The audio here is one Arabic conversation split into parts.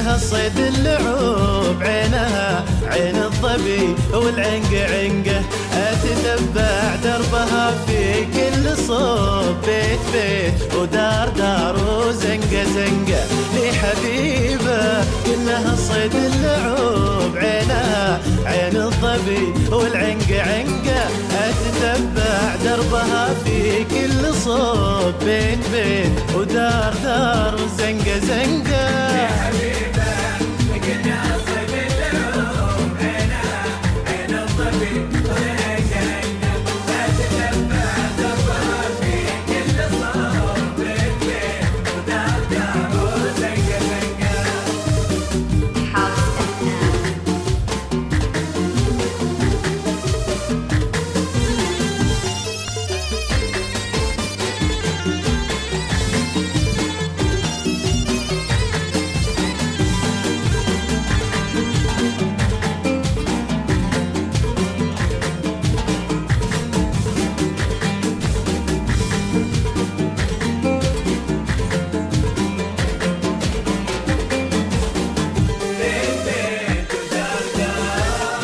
كأنها الصيد اللعوب، عينها عين الظبي والعنقة عنقة، أتتبع دربها في كل صوب، بيت بيت ودار دار وزنقة زنقة، لي حبيبة كأنها الصيد اللعوب، عينها عين الظبي والعنقة عنقة، أتتبع دربها في كل صوب، بيت بيت ودار دار وزنقة زنقة. يا حبيبة كأنها الصيد اللعوب، عينها عين الظبي والعنقة عنقة، أتتبع دربها في كل صوب، بيت بيت ودار دار وزنقة زنقة.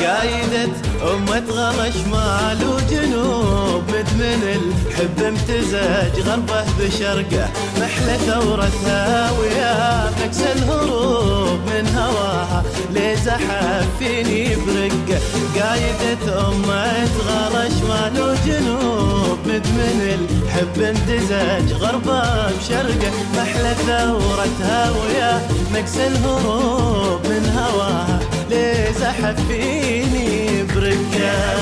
قايدة أمة غلا شمال وجنوب، مدمن الحب امتزاج غربه بشرقه، محلى ثورتها ويا نكس الهروب من هواها لزحف فيني برقه. قايدة أمة غلا شمال وجنوب، مدمن الحب امتزاج غربه بشرقه، محلى ثورتها ويا نكس الهروب من هواها لزحف فيني برقه.